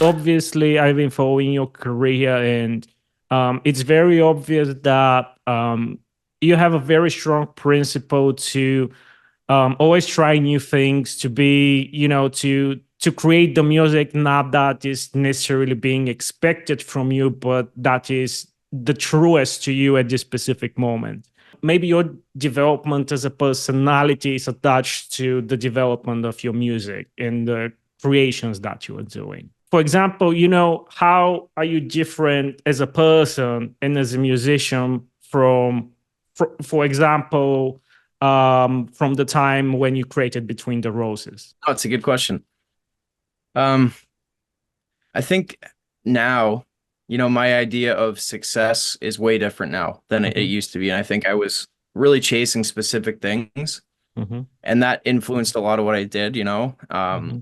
obviously I've been following your career, and it's very obvious that you have a very strong principle to always try new things, to be, to create the music not that is necessarily being expected from you, but that is the truest to you at this specific moment. Maybe your development as a personality is attached to the development of your music and the creations that you are doing. For example, how are you different as a person and as a musician from, for example, from the time when you created Between the Roses? Oh, it's a good question. Um, I think now, my idea of success is way different now than it Mm-hmm. used to be. And I think I was really chasing specific things, Mm-hmm. and that influenced a lot of what I did, Mm-hmm.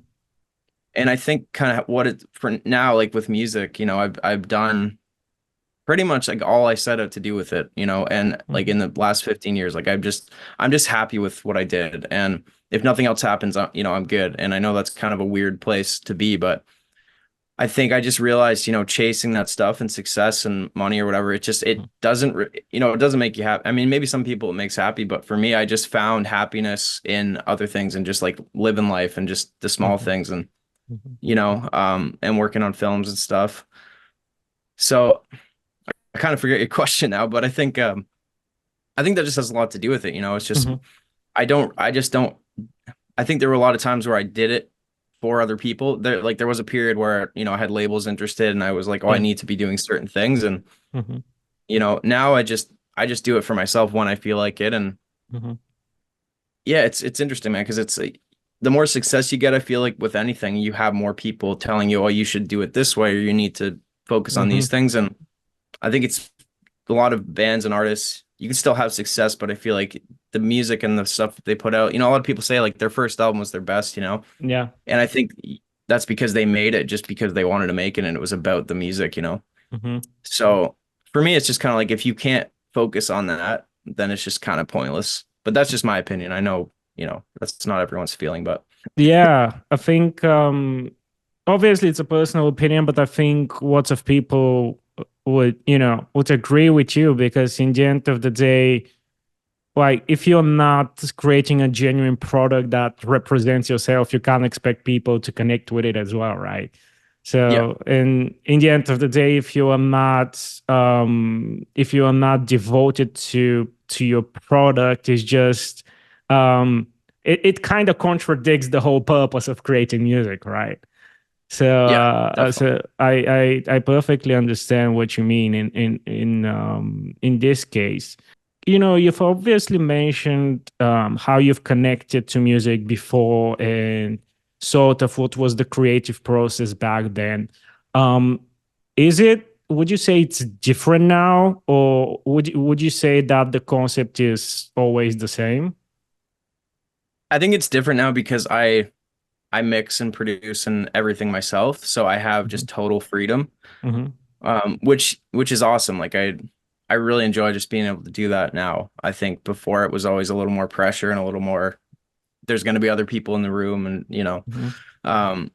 And I think kind of what it for now, like with music, I've done pretty much like all I set out to do with it, and like Mm-hmm. in the last 15 years, like I'm just happy with what I did. And if nothing else happens, I'm good. And I know that's kind of a weird place to be, but I think I just realized, chasing that stuff and success and money or whatever, it doesn't, it doesn't make you happy. I mean, maybe some people it makes happy, but for me, I just found happiness in other things and just like living life and just the small Mm-hmm. things and, Mm-hmm. and working on films and stuff. So I kind of forget your question now, but I think that just has a lot to do with it. It's just, Mm-hmm. I just don't, I think there were a lot of times where I did it for other people. There was a period where, I had labels interested and I was like, oh, I Yeah. need to be doing certain things. And, Mm-hmm. now I just do it for myself when I feel like it. And Mm-hmm. yeah, it's interesting, man, because the more success you get, I feel like with anything, you have more people telling you, oh, you should do it this way, or you need to focus on Mm-hmm. these things. And I think it's a lot of bands and artists, you can still have success, but I feel like the music and the stuff that they put out, a lot of people say like their first album was their best, Yeah. and I think that's because they made it just because they wanted to make it and it was about the music. Mm-hmm. So for me, it's just kind of like if you can't focus on that, then it's just kind of pointless. But that's just my opinion. I know, that's not everyone's feeling, but Yeah. I think obviously it's a personal opinion, but I think lots of people would agree with you, because in the end of the day, like, if you're not creating a genuine product that represents yourself, you can't expect people to connect with it as well, right? yeah, So, and in the end of the day, if you are not devoted to your product, it's just it kind of contradicts the whole purpose of creating music, right? So, yeah, definitely. I perfectly understand what you mean in this case. You've obviously mentioned how you've connected to music before, and sort of what was the creative process back then. Um, would you say it's different now, or would you say that the concept is always the same? I think it's different now because I mix and produce and everything myself, so I have Hmm. just total freedom, Hmm. which is awesome. Like I really enjoy just being able to do that now. I think before it was always a little more pressure and a little more there's going to be other people in the room and Hmm. um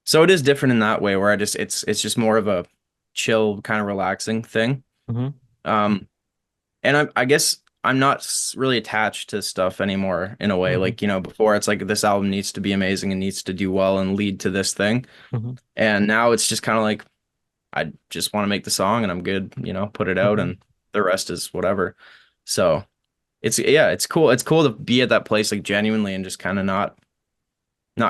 so it is different in that way where it's just more of a chill kind of relaxing thing. Hmm. Um and I guess I'm not really attached to stuff anymore in a way. Hmm. Like, before it's like this album needs to be amazing and needs to do well and lead to this thing. Hmm. And now it's just kind of like I just want to make the song and I'm good, put it out Hmm. and the rest is whatever. So yeah, it's cool. It's cool to be at that place like genuinely and just kind of not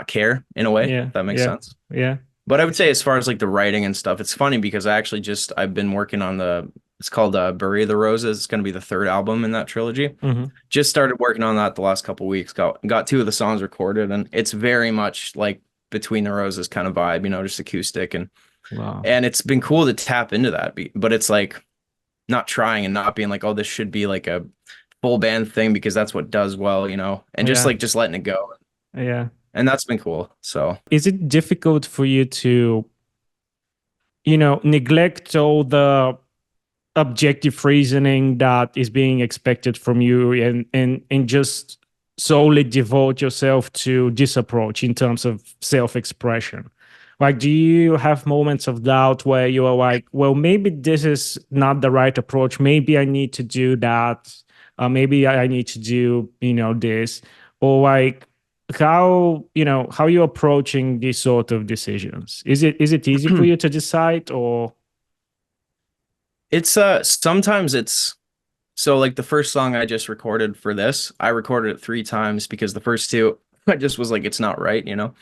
care in a way, Yeah. if that makes Yeah. sense. Yeah. But I would say as far as like the writing and stuff, it's funny because I've been working on it's called Bury the Roses. It's going to be the third album in that trilogy. Hmm. Just started working on that the last couple weeks. Got two of the songs recorded and it's very much like Between the Roses kind of vibe, just acoustic Wow. and it's been cool to tap into that. But it's like not trying and not being like, oh, this should be like a full band thing because that's what does well, and just Yeah. like just letting it go. Yeah. And that's been cool. So Is it difficult for you to, neglect all the objective reasoning that is being expected from you, and just solely devote yourself to this approach in terms of self-expression? Like, do you have moments of doubt where you are like, well, maybe this is not the right approach. Maybe I need to do that. Maybe I need to do, this. Or like, how you approaching these sort of decisions? Is it easy for you to decide, or? It's sometimes it's so like the first song I just recorded for this, I recorded it 3 times because the first two I just was like it's not right, you know.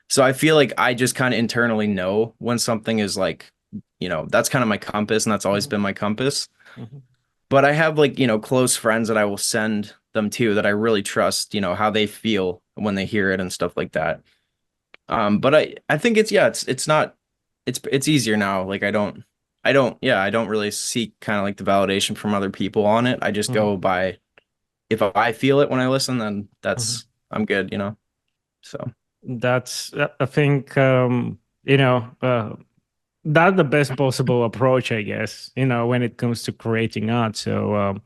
So I feel like I just kind of internally know when something is like, that's kind of my compass and that's always Mhm, been my compass. mhm, But I have like, close friends that I will send them to that I really trust, how they feel when they hear it and stuff like that. But I think it's not it's easier now. Like I don't really seek kind of like the validation from other people on it. I just mhm, go by if I feel it when I listen, then mhm. I'm good. So That's, I think, that's the best possible approach, I guess, when it comes to creating art. So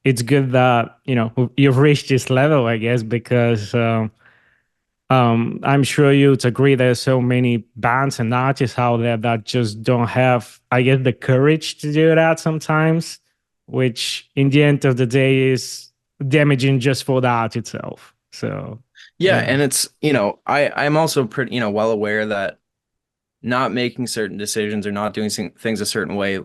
it's good that, you've reached this level, I guess, because I'm sure you'd agree there's so many bands and artists out there that just don't have, I guess, the courage to do that sometimes, which in the end of the day is damaging just for the art itself. So, yeah, yeah. and it's, I'm also pretty, well aware that not making certain decisions or not doing things a certain way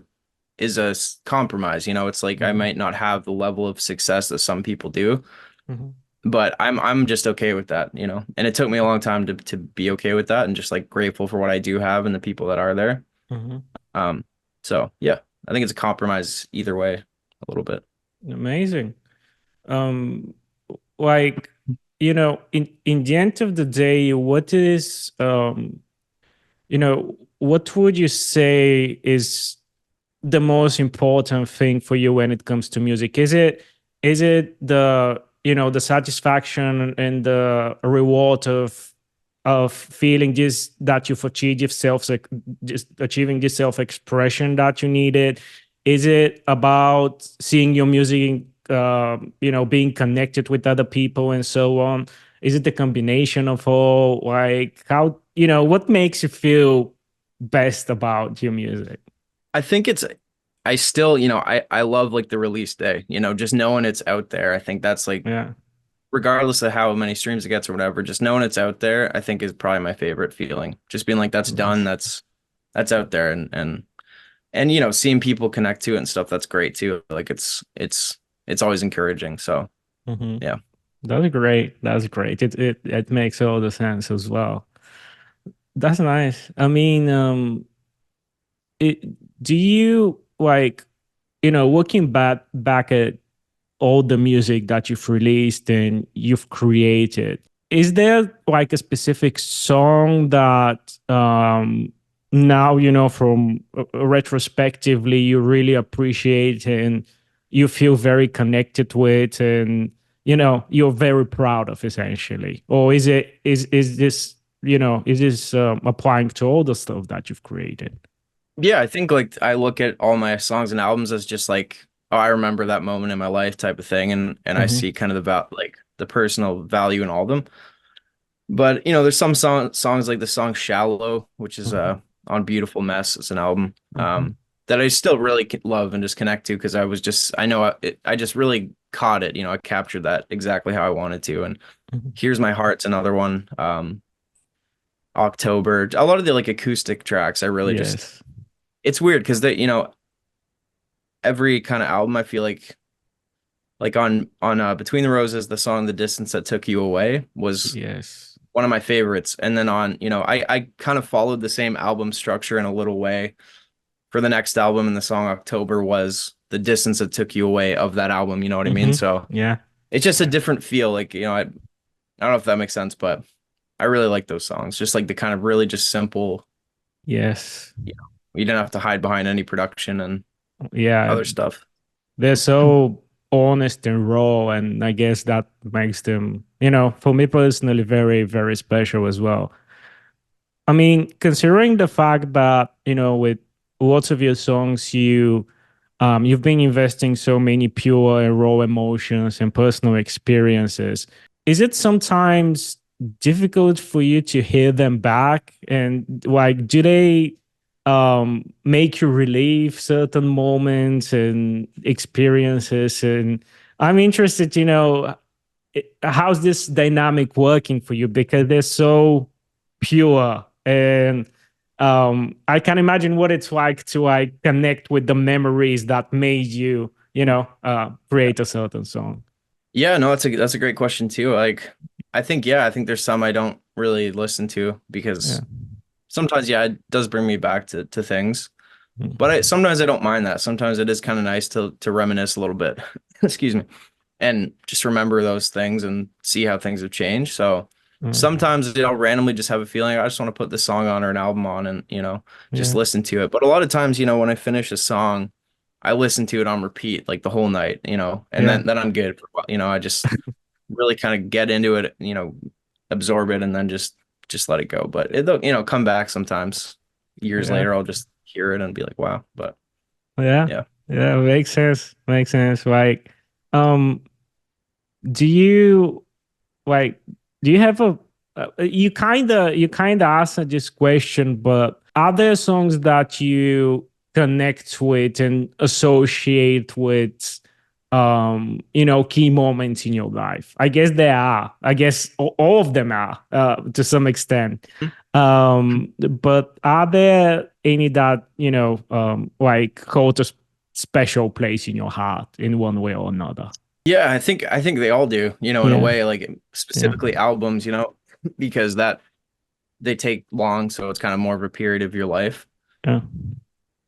is a compromise. It's like I Hmm. might not have the level of success that some people do, Hmm. but I'm just okay with that. And it took me a long time to be okay with that and just like grateful for what I do have and the people that are there. Hmm. Um, so yeah, I think it's a compromise either way a little bit. Amazing. Um, like, in the end of the day, what would you say is the most important thing for you when it comes to music? Is it the satisfaction and the reward of feeling this, that you've achieved yourself, just achieving this self expression that you needed? Is it about seeing your music, being connected with other people and so on? Is it the combination of all? Like, what makes you feel best about your music? I think I still, I love like the release day, just knowing it's out there. I think that's like, Yeah. regardless of how many streams it gets or whatever, just knowing it's out there, I think is probably my favorite feeling. Just being like, that's done, Nice. that's out there and seeing people connect to it and stuff, that's great too. Like it's always encouraging. So Hmm. yeah. That's great. That's great. It makes all the sense as well. That's nice. I mean, it, do you like, looking back at all the music that you've released and you've created, is there like a specific song that now, from retrospectively, you really appreciate and you feel very connected with, and you're very proud of, essentially? Or is this applying to all the stuff that you've created? Yeah, I think like I look at all my songs and albums as just like, oh, I remember that moment in my life type of thing, and I Hmm. see kind of like the personal value in all of them. But there's some songs like the song "Shallow," which is Hmm. on Beautiful Mess. It's an album Hmm. that I still really love and just connect to because I know I just really caught it. I captured that exactly how I wanted to. And Hmm. Here's My Heart's another one. October, a lot of the like acoustic tracks, I really just Yes. it's weird because every kind of album I feel like on Between the Roses, the song "The Distance That Took You Away" was Yes. one of my favorites. And then I kind of followed the same album structure in a little way for the next album, and the song October was the distance that took you away of that album. You know what I mean? Hmm. So Yeah. it's just a different feel. Like, I don't know if that makes sense, but I really like those songs. Just like the kind of really just simple, Yes. you didn't have to hide behind any production and Yeah. other stuff. They're so honest and raw, and I guess that makes them, for me personally, very, very special as well. I mean, considering the fact that, with lots of your songs, you've been investing so many pure and raw emotions and personal experiences. Is it sometimes difficult for you to hear them back? And like, do they make you relive certain moments and experiences? And I'm interested, how's this dynamic working for you, because they're so pure. And I can imagine what it's like to like connect with the memories that made you, create a certain song. Yeah, no, that's a great question too. Like, I think there's some I don't really listen to Yeah. because sometimes, yeah, it does bring me back to things. But Mhm. sometimes I don't mind that. Sometimes it is kind of nice to reminisce a little bit. Excuse me. And just remember those things and see how things have changed. So Mhm. sometimes I'll randomly just have a feeling I just want to put this song on or an album on and, just Yeah. listen to it. But a lot of times, when I finish a song, I listen to it on repeat like the whole night, and Yeah. then I'm good for a while. I just really kind of get into it, absorb it and then just let it go. But it'll, come back sometimes years Yeah. later. I'll just hear it and be like, wow. But Yeah. yeah. Yeah. Makes sense. Makes sense. Like, um, do you like do you have a you kind of answered this question, but are there songs that you connect with and associate with key moments in your life? I guess there are. I guess all of them are, to some extent. But are there any that like hold a special place in your heart in one way or another? Yeah, I think they all do, in a Yeah. way, like Yeah. specifically albums, because that they take long, so it's kind of more of a period of your life. Yeah.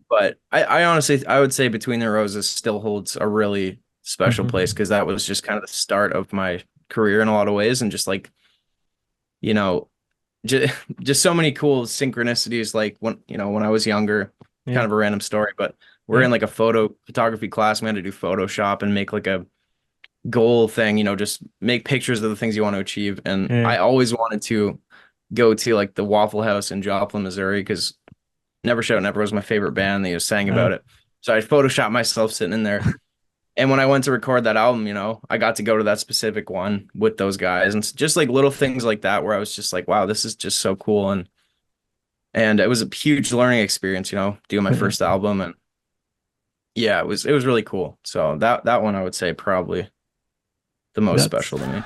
But I honestly I would say Between the Roses still holds a really special place Mhm. because that was just kind of the start of my career in a lot of ways, and just like, you know, just just so many cool synchronicities. Like when I was younger, kind Yeah. of a random story, but we're Yeah. in like a photo photography class. We had to do Photoshop and make like a goal thing, just make pictures of the things you want to achieve. And Yeah. I always wanted to go to like the Waffle House in Joplin, Missouri, because Never Shout Never was my favorite band. They just sang Uh, about it. So I photoshopped myself sitting in there. And when I went to record that album, I got to go to that specific one with those guys, and just like little things like that where I was just like, wow, this is just so cool. And it was a huge learning experience, doing my yeah. first album. And yeah, it was really cool. So that one I would say probably the most That's special to me.